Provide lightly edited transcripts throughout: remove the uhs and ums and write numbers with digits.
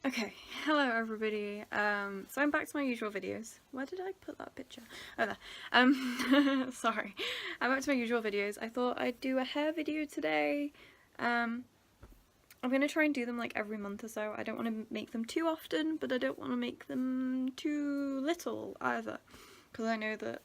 Okay, hello everybody. So I'm back to my usual videos. Where did I put that picture? Oh, there. Sorry. I'm back to my usual videos. I thought I'd do a hair video today. I'm gonna try and do them like every month or so. I don't want to make them too often, but I don't want to make them too little either. Because I know that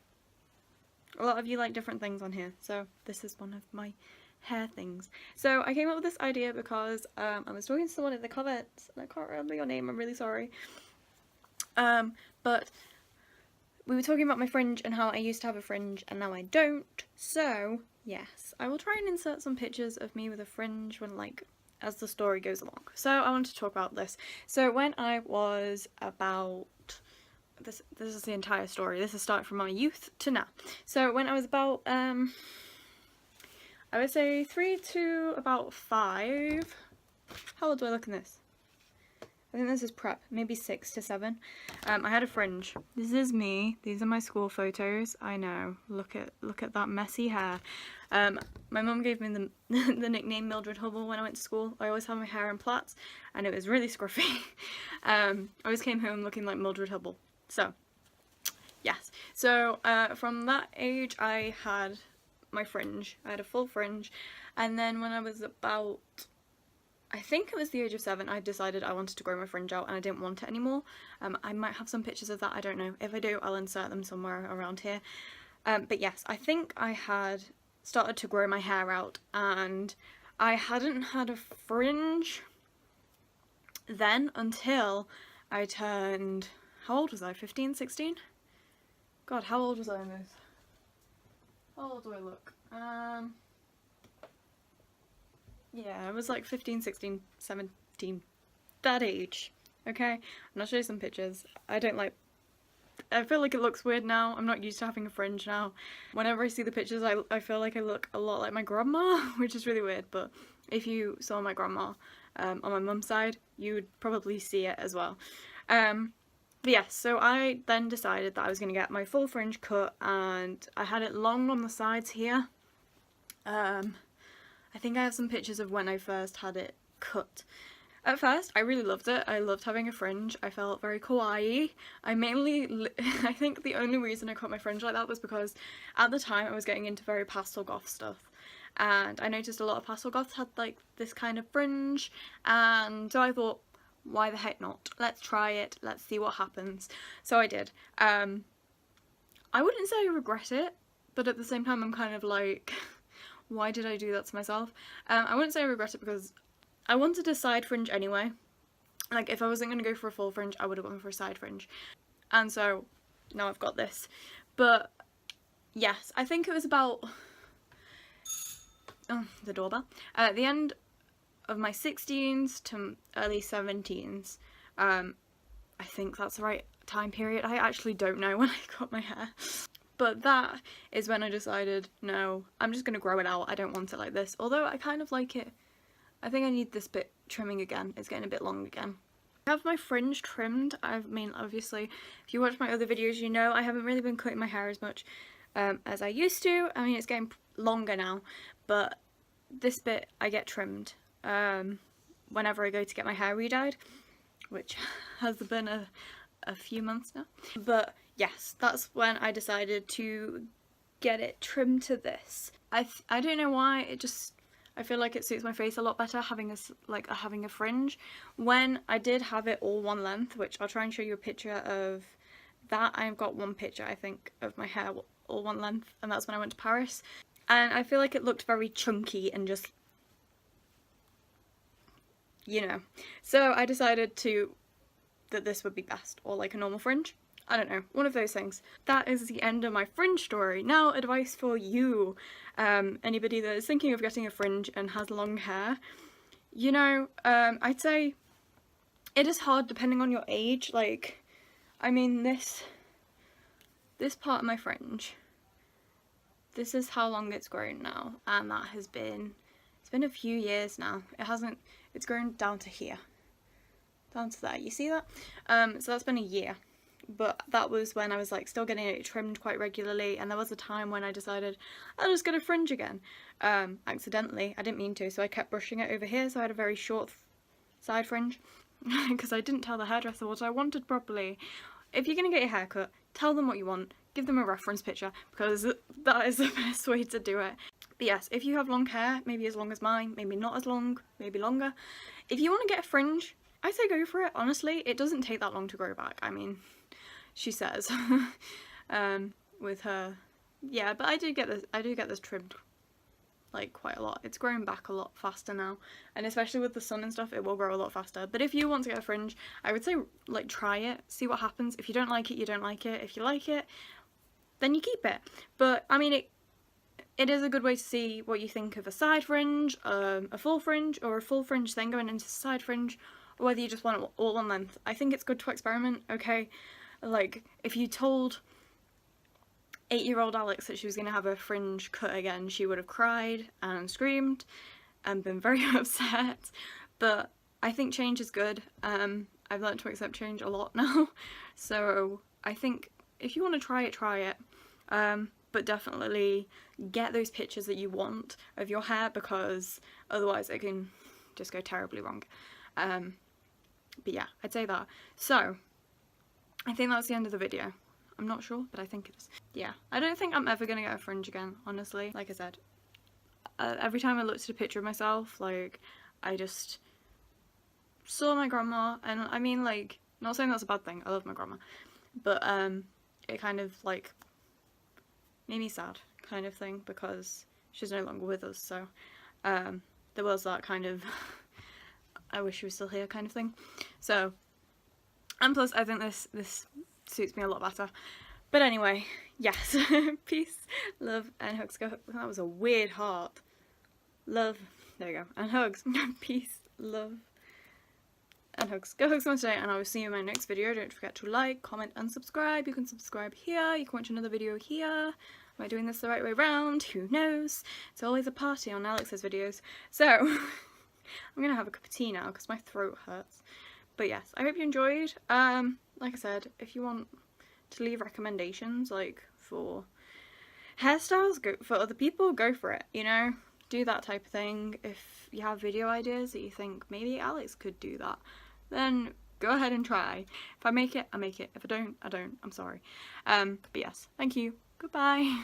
a lot of you like different things on here, so this is one of my hair things. So I came up with this idea because I was talking to someone in the comments, and I can't remember your name, I'm really sorry. But we were talking about my fringe and how I used to have a fringe and now I don't. So yes, I will try and insert some pictures of me with a fringe when as the story goes along. So I wanted to talk about this. So when I was about this is the entire story. This is starting from my youth to now. So when I was about I would say 3 to about 5. How old do I look in this? I think this is prep, maybe 6 to 7. I had a fringe. This is me. These are my school photos. I know. Look at that messy hair. My mum gave me the the nickname Mildred Hubble when I went to school. I always had my hair in plaits, and it was really scruffy. I always came home looking like Mildred Hubble. So, yes. So from that age, I had my fringe. I had a full fringe, and then when I was about, I think it was the age of 7, I decided I wanted to grow my fringe out and I didn't want it anymore. I might have some pictures of that, I don't know. If I do, I'll insert them somewhere around here. But yes, I think I had started to grow my hair out, and I hadn't had a fringe then until I turned, how old was I? 15, 16? God, how old was I in this? How old do I look? Yeah, I was like 15, 16, 17, that age, okay? And I'll show you some pictures. I feel like it looks weird now. I'm not used to having a fringe now. Whenever I see the pictures, I feel like I look a lot like my grandma, which is really weird, but if you saw my grandma on my mum's side, you would probably see it as well. But yes, so I then decided that I was going to get my full fringe cut, and I had it long on the sides here. I think I have some pictures of when I first had it cut. At first, I really loved it. I loved having a fringe. I felt very kawaii. I think the only reason I cut my fringe like that was because at the time I was getting into very pastel goth stuff. And I noticed a lot of pastel goths had like this kind of fringe, and so I thought, why the heck not? Let's try it. Let's see what happens. So I did. I wouldn't say I regret it, but at the same time I'm kind of like, why did I do that to myself? I wouldn't say I regret it because I wanted a side fringe anyway. Like, if I wasn't going to go for a full fringe, I would have gone for a side fringe. And so, now I've got this. But, yes, I think it was about, oh, the doorbell. At the end of my 16s to early 17s, I think that's the right time period. I actually don't know when I cut my hair. But that is when I decided, no, I'm just going to grow it out. I don't want it like this. Although I kind of like it. I think I need this bit trimming again. It's getting a bit long again. I have my fringe trimmed. I mean, obviously, if you watch my other videos, you know I haven't really been cutting my hair as much as I used to. I mean, it's getting longer now, but this bit I get trimmed whenever I go to get my hair re-dyed, which has been a few months now. But yes, that's when I decided to get it trimmed to this. I don't know why, I feel like it suits my face a lot better having a fringe. When I did have it all one length, which I'll try and show you a picture of that. I've got one picture, I think, of my hair all one length, and that's when I went to Paris. And I feel like it looked very chunky and just, you know. So I decided that this would be best, or like a normal fringe. I don't know, one of those things. That is the end of my fringe story. Now, advice for you, anybody that is thinking of getting a fringe and has long hair. You know, I'd say it is hard depending on your age. Like, I mean, this part of my fringe, this is how long it's grown now, and that has been, it's been a few years now. It's grown down to here. Down to there, you see that? So that's been a year. But that was when I was like still getting it trimmed quite regularly, and there was a time when I decided I'll just get a fringe again, accidentally. I didn't mean to, so I kept brushing it over here, so I had a very short side fringe. because I didn't tell the hairdresser what I wanted properly. If you're going to get your hair cut, tell them what you want, give them a reference picture, because that is the best way to do it. But yes, if you have long hair, maybe as long as mine, maybe not as long, maybe longer, if you want to get a fringe, I say go for it. Honestly, it doesn't take that long to grow back. I mean, she says. With her, yeah, but I do get this trimmed like quite a lot. It's growing back a lot faster now, and especially with the sun and stuff, it will grow a lot faster. But if you want to get a fringe, I would say like try it, see what happens. If you don't like it, you don't like it. If you like it, then you keep it. But I mean, it is a good way to see what you think of a side fringe, a full fringe, or a full fringe then going into side fringe, or whether you just want it all on length. I think it's good to experiment. Okay, like if you told 8-year-old Alex that she was going to have her fringe cut again, she would have cried and screamed and been very upset. But I think change is good. I've learned to accept change a lot now. So I think if you want to try it. But definitely get those pictures that you want of your hair, because otherwise it can just go terribly wrong. But yeah, I'd say that. So I think that's the end of the video. I'm not sure, but I think it is. Yeah, I don't think I'm ever gonna get a fringe again, honestly. Like I said, every time I looked at a picture of myself, like, I just saw my grandma, and I mean, like, not saying that's a bad thing, I love my grandma, but it kind of, like, made me sad, kind of thing, because she's no longer with us, so there was that kind of I wish she was still here kind of thing. So, and plus I think this suits me a lot better. But anyway, yes. Peace, love, and hugs. Go. That was a weird heart. Love. There you go. And hugs. Peace, love, and hugs. Go hugs on today, and I will see you in my next video. Don't forget to like, comment, and subscribe. You can subscribe here. You can watch another video here. Am I doing this the right way around? Who knows? It's always a party on Alex's videos. So, I'm gonna have a cup of tea now because my throat hurts. But yes, I hope you enjoyed. Like I said, if you want to leave recommendations, like, for hairstyles, go for other people, go for it, you know? Do that type of thing. If you have video ideas that you think maybe Alex could do that, then go ahead and try. If I make it, I make it. If I don't, I don't. I'm sorry. But yes, thank you. Goodbye.